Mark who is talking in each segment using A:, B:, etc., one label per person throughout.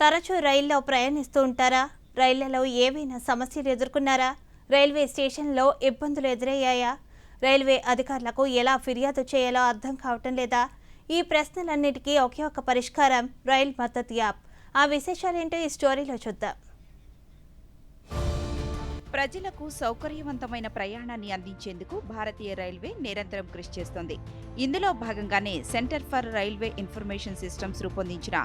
A: తరచూ రైల్లో ప్రయాణిస్తూ ఉంటారా? రైళ్లలో ఏవైనా సమస్యలు ఎదుర్కొన్నారా? రైల్వే స్టేషన్లో ఇబ్బందులు ఎదురయ్యాయా? రైల్వే అధికారులకు ఎలా ఫిర్యాదు చేయాలో అర్థం కావటం లేదా? ఈ ప్రశ్నలన్నిటికీ ఒకే ఒక పరిష్కారం రైల్ మద్దతు యాప్. ఆ విశేషాలేంటో ఈ స్టోరీలో చూద్దాం.
B: ప్రజలకు సౌకర్యవంతమైన ప్రయాణాన్ని అందించేందుకు భారతీయ రైల్వే నిరంతరం కృషి చేస్తోంది. ఇందులో భాగంగానే centre for railway information systems రూపొందించిన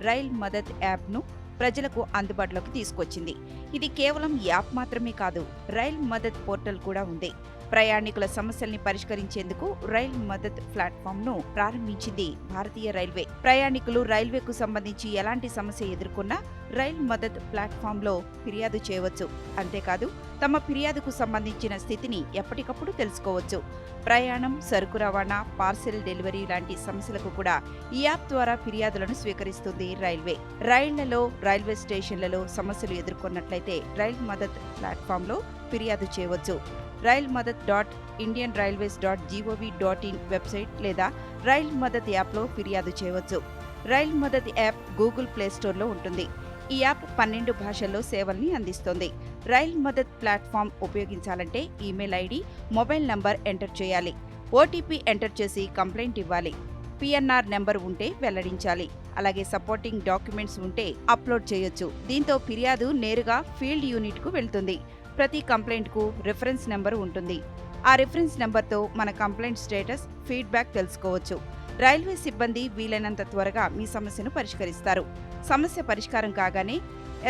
B: రైల్ మదద్ యాప్ను ప్రజలకు అందుబాటులోకి తీసుకొచ్చింది. ఇది కేవలం యాప్ మాత్రమే కాదు, రైల్ మదద్ పోర్టల్ కూడా ఉంది. ప్రయాణికుల సమస్యల్ని పరిష్కరించేందుకు రైల్ మదద్ ప్లాట్ఫామ్ను ప్రారంభించింది భారతీయ రైల్వే. ప్రయాణికులు రైల్వేకు సంబంధించి ఎలాంటి సమస్య ఎదుర్కొన్నా రైల్ మదద్ ప్లాట్ఫామ్లో ఫిర్యాదు చేయవచ్చు. అంతేకాదు, తమ ఫిర్యాదుకు సంబంధించిన స్థితిని ఎప్పటికప్పుడు తెలుసుకోవచ్చు. ప్రయాణం, సరుకు రవాణా, పార్సెల్ డెలివరీ లాంటి సమస్యలకు కూడా ఈ యాప్ ద్వారా ఫిర్యాదులను స్వీకరిస్తుంది రైల్వే. రైళ్లలో, రైల్వే స్టేషన్లలో సమస్యలు ఎదుర్కొన్నట్లయితే రైల్ మదద్ ప్లాట్ఫామ్లో ఫిర్యాదు చేయవచ్చు. రైల్ మదద్ .indianrailways.gov.in వెబ్సైట్ లేదా రైల్ మదద్ యాప్లో ఫిర్యాదు చేయవచ్చు. Rail Madad app Google Play స్టోర్లో ఉంటుంది. ఈ యాప్ 12 భాషల్లో సేవల్ని అందిస్తోంది. రైల్ మదద్ ప్లాట్ఫామ్ ఉపయోగించాలంటే email ID, mobile number enter చేయాలి. ఓటీపీ ఎంటర్ చేసి కంప్లైంట్ ఇవ్వాలి. పిఎన్ఆర్ నెంబర్ ఉంటే వెల్లడించాలి. అలాగే సపోర్టింగ్ డాక్యుమెంట్స్ ఉంటే అప్లోడ్ చేయొచ్చు. దీంతో ఫిర్యాదు నేరుగా ఫీల్డ్ యూనిట్కు వెళ్తుంది. ప్రతి కంప్లైంట్కు రిఫరెన్స్ నెంబర్ ఉంటుంది. ఆ రిఫరెన్స్ నెంబర్తో మన కంప్లైంట్ స్టేటస్, ఫీడ్బ్యాక్ తెలుసుకోవచ్చు. రైల్వే సిబ్బంది వీలైనంత త్వరగా మీ సమస్యను పరిష్కరిస్తారు. సమస్య పరిష్కారం కాగానే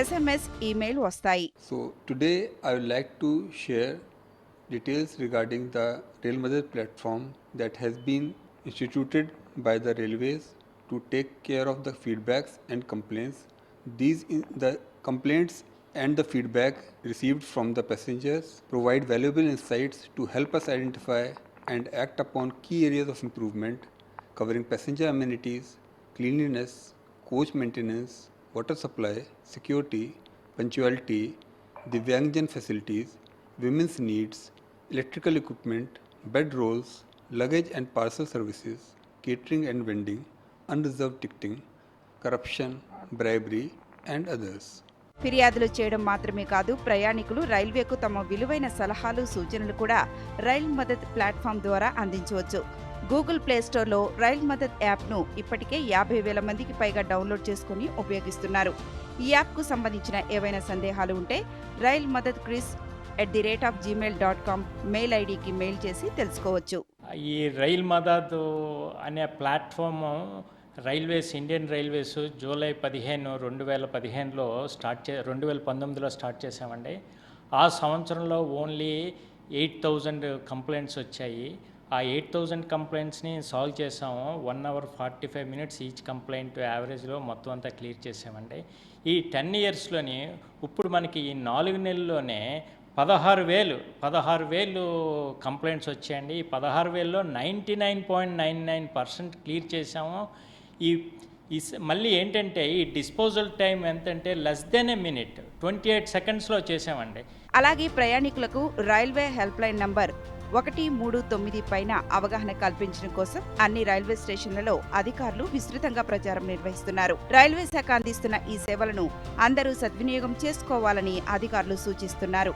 B: SMS, ఈమెయిల్ వస్తాయి.
C: So today I would like to share details regarding the Rail Mother platform that has been instituted by the railways to take care of the feedbacks and complaints. The complaints and the feedback received from the passengers provide valuable insights to help us identify and act upon key areas of improvement covering passenger amenities, cleanliness, coach maintenance, water supply, security, punctuality, Divyangjan facilities, women's needs, electrical equipment, bed rolls, luggage and parcel services, catering and vending, unreserved ticketing, corruption, bribery and others.
B: ఫిర్యాదులు చేయడం మాత్రమే కాదు, ప్రయాణికులు రైల్వేకు తమ విలువైన సలహాలు, సూచనలు కూడా రైల్ మదద్ ప్లాట్ఫామ్ ద్వారా అందించవచ్చు. గూగుల్ ప్లే స్టోర్లో రైల్ మదద్ యాప్ను ఇప్పటికే 50,000 మందికి పైగా డౌన్లోడ్ చేసుకుని ఉపయోగిస్తున్నారు. ఈ యాప్కు సంబంధించిన ఏవైనా సందేహాలు ఉంటే రైల్ మదద్ quiz@gmail.com మెయిల్ ఐడికి మెయిల్ చేసి తెలుసుకోవచ్చు.
D: ఈ రైల్ మదద్ అనే ప్లాట్ఫామ్ ఇండియన్ రైల్వేస్ జూలై 15, 2015లో 2019లో స్టార్ట్ చేసామండి. ఆ సంవత్సరంలో ఓన్లీ 8,000 కంప్లైంట్స్ వచ్చాయి. ఆ 8,000 కంప్లైంట్స్ని సాల్వ్ చేసాము. 1 hour 45 minutes ఈచ్ కంప్లైంట్ యావరేజ్లో మొత్తం అంతా క్లియర్ చేసామండి. ఈ 10 yearsలోని ఇప్పుడు మనకి ఈ 4 నెలల్లోనే 16,000 కంప్లైంట్స్ వచ్చాయండి. ఈ 16,000లో 99.99% క్లియర్ చేసాము. మళ్ళీ ఏంటంటే ఈ డిస్పోజల్ టైం ఎంతంటే లెస్ దెన్ ఎ మినిట్, 28 secondsలో చేసామండి.
B: అలాగే ప్రయాణికులకు రైల్వే హెల్ప్ లైన్ నంబర్ 139 పైన అవగాహన కల్పించడం కోసం అన్ని రైల్వే స్టేషన్లలో అధికారులు విస్తృతంగా ప్రచారం నిర్వహిస్తున్నారు. రైల్వే శాఖ అందిస్తున్న ఈ సేవలను అందరూ సద్వినియోగం చేసుకోవాలని అధికారులు సూచిస్తున్నారు.